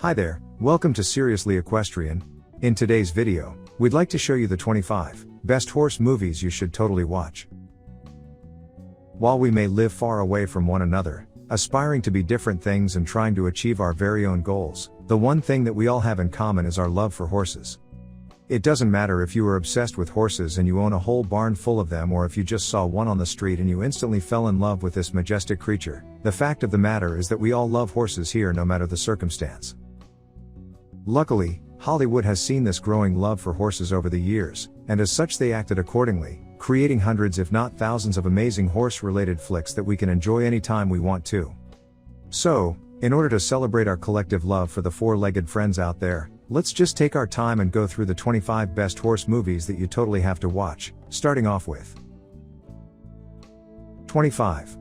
Hi there, welcome to Seriously Equestrian. In today's video, we'd like to show you the 25 best horse movies you should totally watch. While we may live far away from one another, aspiring to be different things and trying to achieve our very own goals, the one thing that we all have in common is our love for horses. It doesn't matter if you are obsessed with horses and you own a whole barn full of them, or if you just saw one on the street and you instantly fell in love with this majestic creature. The fact of the matter is that we all love horses here, no matter the circumstance. Luckily, Hollywood has seen this growing love for horses over the years, and as such they acted accordingly, creating hundreds if not thousands of amazing horse-related flicks that we can enjoy anytime we want to. So, in order to celebrate our collective love for the four-legged friends out there, let's just take our time and go through the 25 best horse movies that you totally have to watch, starting off with 25.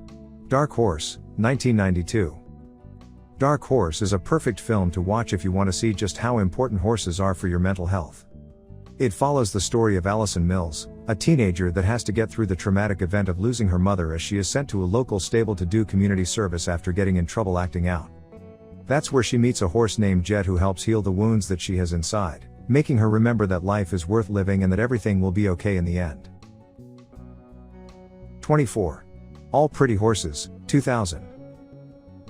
Dark Horse, 1992. Dark Horse is a perfect film to watch if you want to see just how important horses are for your mental health. It follows the story of Allison Mills, a teenager that has to get through the traumatic event of losing her mother as she is sent to a local stable to do community service after getting in trouble acting out. That's where she meets a horse named Jet who helps heal the wounds that she has inside, making her remember that life is worth living and that everything will be okay in the end. 24. All Pretty Horses, 2000.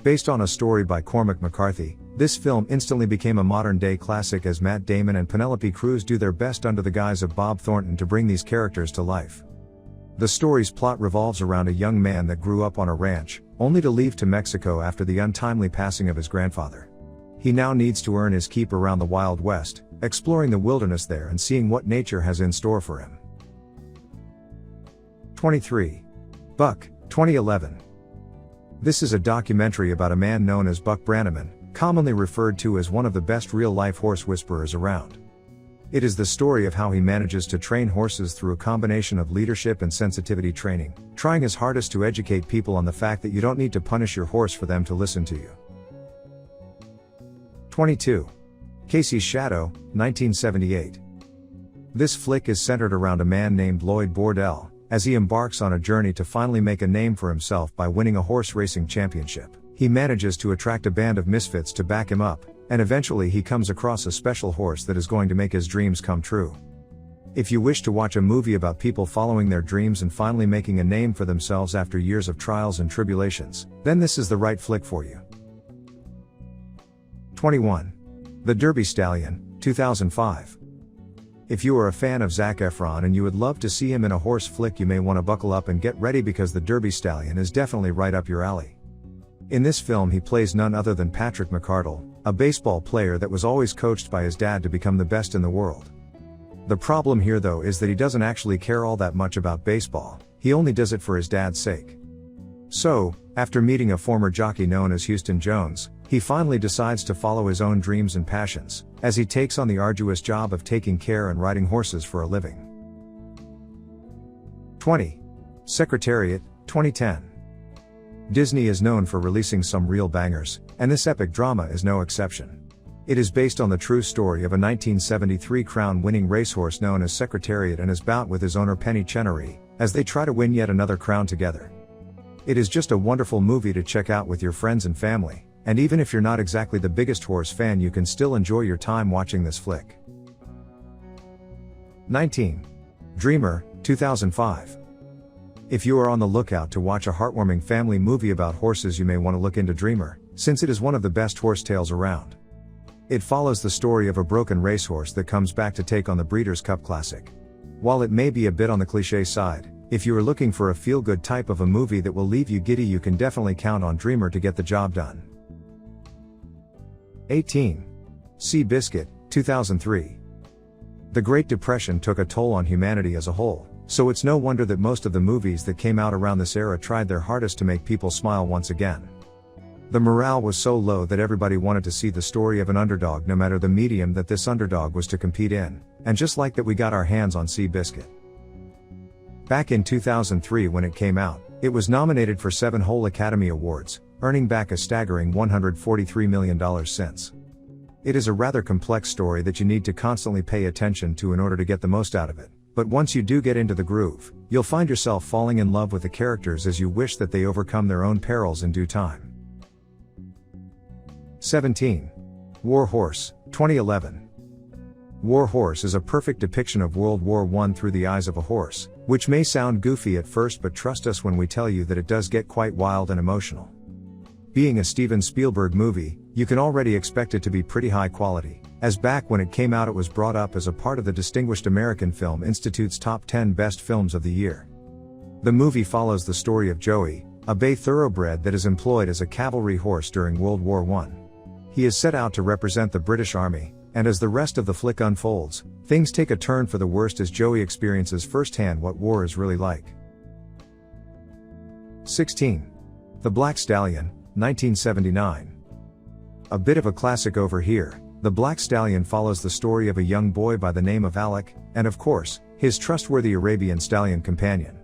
Based on a story by Cormac McCarthy, this film instantly became a modern-day classic as Matt Damon and Penelope Cruz do their best under the guise of Bob Thornton to bring these characters to life. The story's plot revolves around a young man that grew up on a ranch, only to leave to Mexico after the untimely passing of his grandfather. He now needs to earn his keep around the Wild West, exploring the wilderness there and seeing what nature has in store for him. 23. Buck, 2011. This is a documentary about a man known as Buck Brannaman, commonly referred to as one of the best real-life horse whisperers around. It is the story of how he manages to train horses through a combination of leadership and sensitivity training, trying his hardest to educate people on the fact that you don't need to punish your horse for them to listen to you. 22. Casey's Shadow, 1978. This flick is centered around a man named Lloyd Bordell, as he embarks on a journey to finally make a name for himself by winning a horse racing championship. He manages to attract a band of misfits to back him up, and eventually he comes across a special horse that is going to make his dreams come true. If you wish to watch a movie about people following their dreams and finally making a name for themselves after years of trials and tribulations, then this is the right flick for you. 21. The Derby Stallion, 2005. If you are a fan of Zac Efron and you would love to see him in a horse flick, you may want to buckle up and get ready, because the Derby Stallion is definitely right up your alley. In this film he plays none other than Patrick McCardle, a baseball player that was always coached by his dad to become the best in the world. The problem here though is that he doesn't actually care all that much about baseball, he only does it for his dad's sake. So, after meeting a former jockey known as Houston Jones, he finally decides to follow his own dreams and passions, as he takes on the arduous job of taking care and riding horses for a living. 20. Secretariat, 2010. Disney is known for releasing some real bangers, and this epic drama is no exception. It is based on the true story of a 1973 crown-winning racehorse known as Secretariat and his bout with his owner Penny Chenery, as they try to win yet another crown together. It is just a wonderful movie to check out with your friends and family, and even if you're not exactly the biggest horse fan, you can still enjoy your time watching this flick. 19. Dreamer, 2005. If you are on the lookout to watch a heartwarming family movie about horses, you may want to look into Dreamer, since it is one of the best horse tales around. It follows the story of a broken racehorse that comes back to take on the Breeders' Cup Classic. While it may be a bit on the cliché side, if you are looking for a feel-good type of a movie that will leave you giddy, you can definitely count on Dreamer to get the job done. 18. Seabiscuit, 2003. The Great Depression took a toll on humanity as a whole, so it's no wonder that most of the movies that came out around this era tried their hardest to make people smile once again. The morale was so low that everybody wanted to see the story of an underdog, no matter the medium that this underdog was to compete in, and just like that we got our hands on Seabiscuit. Back in 2003 when it came out, it was nominated for 7 whole Academy Awards, earning back a staggering $143 million since. It is a rather complex story that you need to constantly pay attention to in order to get the most out of it, but once you do get into the groove, you'll find yourself falling in love with the characters as you wish that they overcome their own perils in due time. 17. War Horse, 2011. War Horse is a perfect depiction of World War I through the eyes of a horse, which may sound goofy at first, but trust us when we tell you that it does get quite wild and emotional. Being a Steven Spielberg movie, you can already expect it to be pretty high quality, as back when it came out it was brought up as a part of the Distinguished American Film Institute's top 10 best films of the year. The movie follows the story of Joey, a bay thoroughbred that is employed as a cavalry horse during World War I. He is set out to represent the British Army, and as the rest of the flick unfolds, things take a turn for the worst as Joey experiences firsthand what war is really like. 16. The Black Stallion, 1979. A bit of a classic over here, The Black Stallion follows the story of a young boy by the name of Alec, and of course, his trustworthy Arabian stallion companion.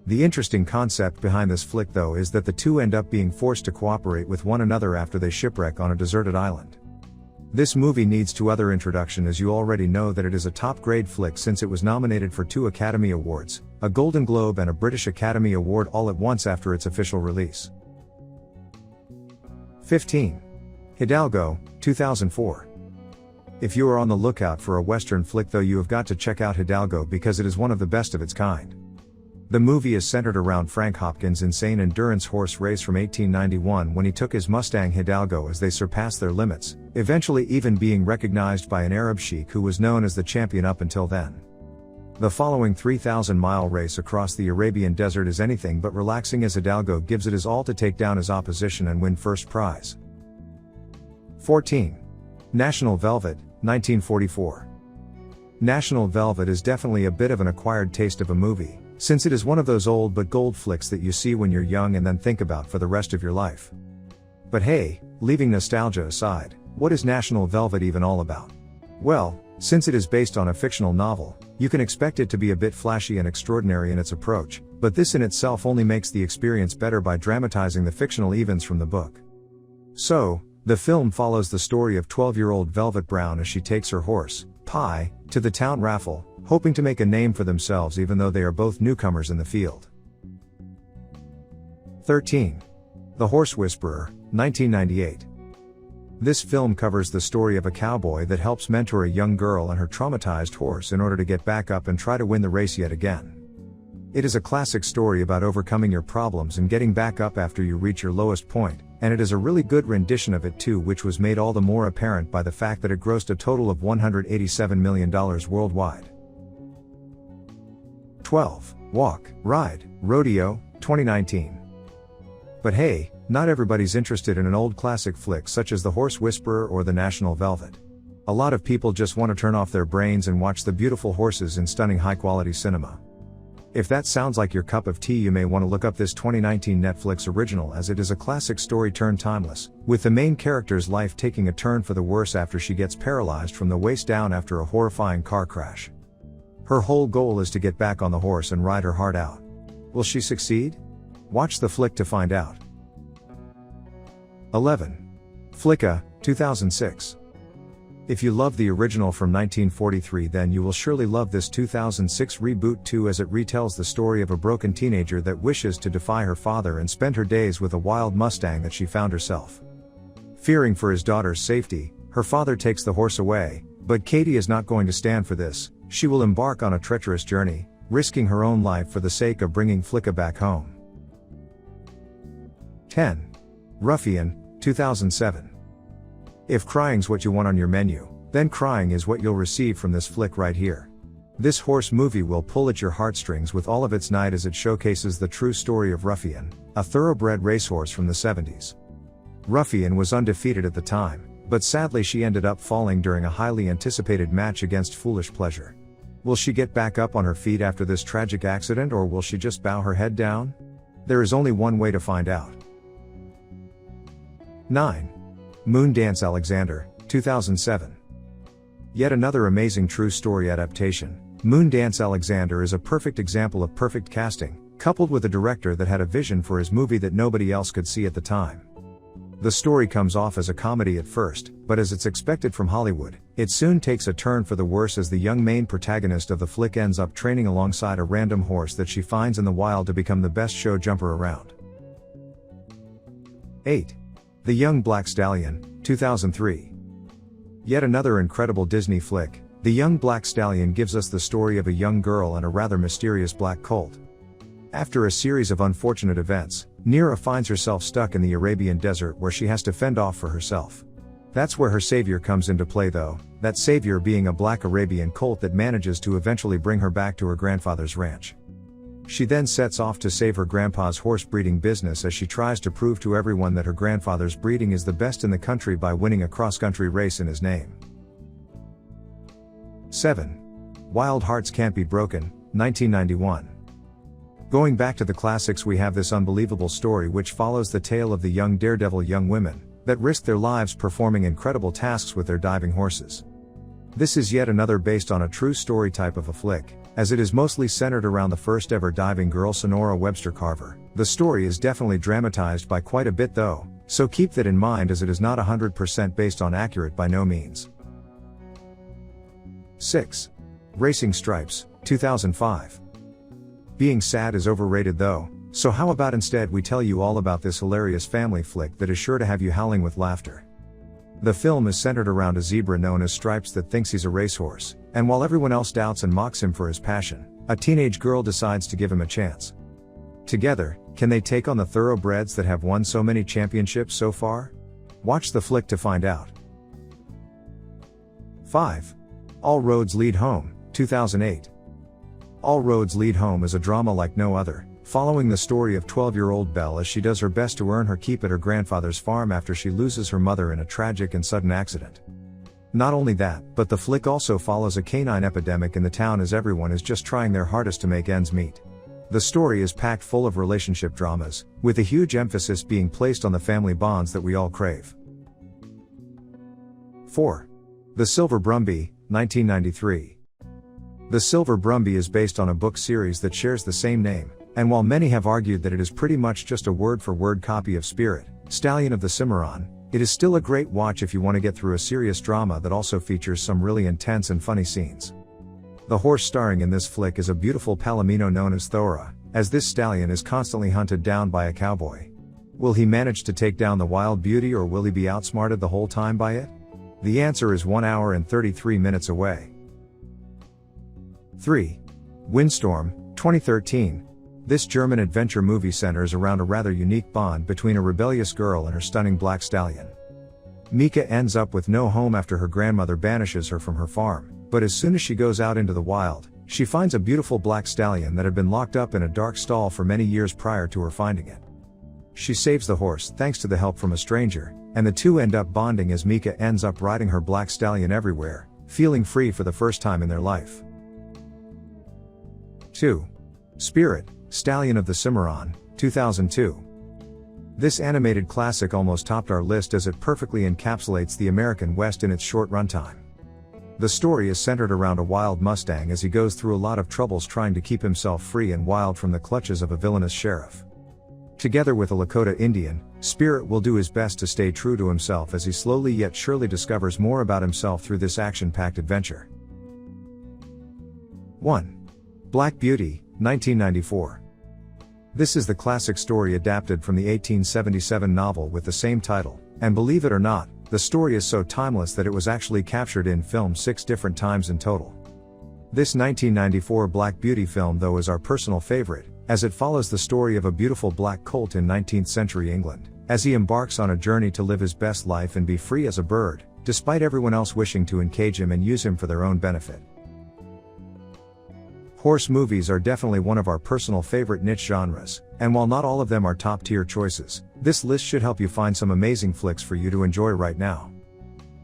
The interesting concept behind this flick though is that the two end up being forced to cooperate with one another after they shipwreck on a deserted island. This movie needs no other introduction, as you already know that it is a top-grade flick since it was nominated for 2 Academy Awards, a Golden Globe and a British Academy Award all at once after its official release. 15. Hidalgo, 2004. If you are on the lookout for a Western flick though, you have got to check out Hidalgo because it is one of the best of its kind. The movie is centered around Frank Hopkins' insane endurance horse race from 1891 when he took his Mustang Hidalgo as they surpassed their limits, eventually even being recognized by an Arab sheik who was known as the champion up until then. The following 3,000-mile race across the Arabian desert is anything but relaxing as Hidalgo gives it his all to take down his opposition and win first prize. 14. National Velvet, 1944. National Velvet is definitely a bit of an acquired taste of a movie, since it is one of those old but gold flicks that you see when you're young and then think about for the rest of your life. But hey, leaving nostalgia aside, what is National Velvet even all about? Well, since it is based on a fictional novel, you can expect it to be a bit flashy and extraordinary in its approach, but this in itself only makes the experience better by dramatizing the fictional events from the book. So, the film follows the story of 12-year-old Velvet Brown as she takes her horse, Pie, to the town raffle, hoping to make a name for themselves even though they are both newcomers in the field. 13. The Horse Whisperer, 1998. This film covers the story of a cowboy that helps mentor a young girl and her traumatized horse in order to get back up and try to win the race yet again. It is a classic story about overcoming your problems and getting back up after you reach your lowest point, and it is a really good rendition of it too, which was made all the more apparent by the fact that it grossed a total of $187 million worldwide. 12. Walk, Ride, Rodeo, 2019. But hey, not everybody's interested in an old classic flick such as The Horse Whisperer or The National Velvet. A lot of people just want to turn off their brains and watch the beautiful horses in stunning high-quality cinema. If that sounds like your cup of tea, you may want to look up this 2019 Netflix original, as it is a classic story turned timeless, with the main character's life taking a turn for the worse after she gets paralyzed from the waist down after a horrifying car crash. Her whole goal is to get back on the horse and ride her heart out. Will she succeed? Watch the flick to find out. 11. Flicka, 2006. If you love the original from 1943, then you will surely love this 2006 reboot too, as it retells the story of a broken teenager that wishes to defy her father and spend her days with a wild Mustang that she found herself. Fearing for his daughter's safety, her father takes the horse away, but Katie is not going to stand for this. She will embark on a treacherous journey, risking her own life for the sake of bringing Flicka back home. 10. Ruffian, 2007. If crying's what you want on your menu, then crying is what you'll receive from this flick right here. This horse movie will pull at your heartstrings with all of its might as it showcases the true story of Ruffian, a thoroughbred racehorse from the 70s. Ruffian was undefeated at the time, but sadly she ended up falling during a highly anticipated match against Foolish Pleasure. Will she get back up on her feet after this tragic accident, or will she just bow her head down? There is only one way to find out. 9. Moondance Alexander, 2007. Yet another amazing true story adaptation. Moondance Alexander is a perfect example of perfect casting, coupled with a director that had a vision for his movie that nobody else could see at the time. The story comes off as a comedy at first, but as it's expected from Hollywood, it soon takes a turn for the worse as the young main protagonist of the flick ends up training alongside a random horse that she finds in the wild to become the best show jumper around. 8. The Young Black Stallion, 2003. Yet another incredible Disney flick, The Young Black Stallion gives us the story of a young girl and a rather mysterious black colt. After a series of unfortunate events, Nira finds herself stuck in the Arabian desert where she has to fend off for herself. That's where her savior comes into play though, that savior being a black Arabian colt that manages to eventually bring her back to her grandfather's ranch. She then sets off to save her grandpa's horse breeding business as she tries to prove to everyone that her grandfather's breeding is the best in the country by winning a cross-country race in his name. 7. Wild Hearts Can't Be Broken, 1991. Going back to the classics, we have this unbelievable story which follows the tale of the young daredevil young women that risk their lives performing incredible tasks with their diving horses. This is yet another based on a true story type of a flick, as it is mostly centered around the first ever diving girl Sonora Webster Carver. The story is definitely dramatized by quite a bit though, so keep that in mind as it is not 100% based on accurate by no means. 6. Racing Stripes, 2005. Being sad is overrated though, so how about instead we tell you all about this hilarious family flick that is sure to have you howling with laughter. The film is centered around a zebra known as Stripes that thinks he's a racehorse, and while everyone else doubts and mocks him for his passion, a teenage girl decides to give him a chance. Together, can they take on the thoroughbreds that have won so many championships so far? Watch the flick to find out. 5. All Roads Lead Home, 2008. All Roads Lead Home is a drama like no other, following the story of 12-year-old Belle as she does her best to earn her keep at her grandfather's farm after she loses her mother in a tragic and sudden accident. Not only that, but the flick also follows a canine epidemic in the town as everyone is just trying their hardest to make ends meet. The story is packed full of relationship dramas, with a huge emphasis being placed on the family bonds that we all crave. 4. The Silver Brumby, 1993. The Silver Brumby is based on a book series that shares the same name, and while many have argued that it is pretty much just a word-for-word copy of Spirit, Stallion of the Cimarron, it is still a great watch if you want to get through a serious drama that also features some really intense and funny scenes. The horse starring in this flick is a beautiful palomino known as Thora, as this stallion is constantly hunted down by a cowboy. Will he manage to take down the wild beauty or will he be outsmarted the whole time by it? The answer is 1 hour and 33 minutes away. 3. Windstorm, 2013. This German adventure movie centers around a rather unique bond between a rebellious girl and her stunning black stallion. Mika ends up with no home after her grandmother banishes her from her farm, but as soon as she goes out into the wild, she finds a beautiful black stallion that had been locked up in a dark stall for many years prior to her finding it. She saves the horse thanks to the help from a stranger, and the two end up bonding as Mika ends up riding her black stallion everywhere, feeling free for the first time in their life. 2. Spirit, Stallion of the Cimarron, 2002. This animated classic almost topped our list as it perfectly encapsulates the American West in its short runtime. The story is centered around a wild Mustang as he goes through a lot of troubles trying to keep himself free and wild from the clutches of a villainous sheriff. Together with a Lakota Indian, Spirit will do his best to stay true to himself as he slowly yet surely discovers more about himself through this action-packed adventure. 1. Black Beauty, 1994. This is the classic story adapted from the 1877 novel with the same title, and believe it or not, the story is so timeless that it was actually captured in film 6 different times in total. This 1994 Black Beauty film though is our personal favorite, as it follows the story of a beautiful black colt in 19th century England, as he embarks on a journey to live his best life and be free as a bird, despite everyone else wishing to encage him and use him for their own benefit. Horse movies are definitely one of our personal favorite niche genres, and while not all of them are top-tier choices, this list should help you find some amazing flicks for you to enjoy right now.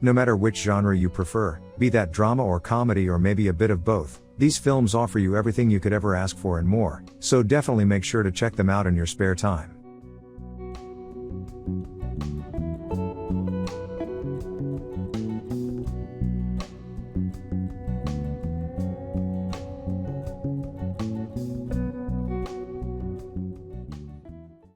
No matter which genre you prefer, be that drama or comedy or maybe a bit of both, these films offer you everything you could ever ask for and more, so definitely make sure to check them out in your spare time.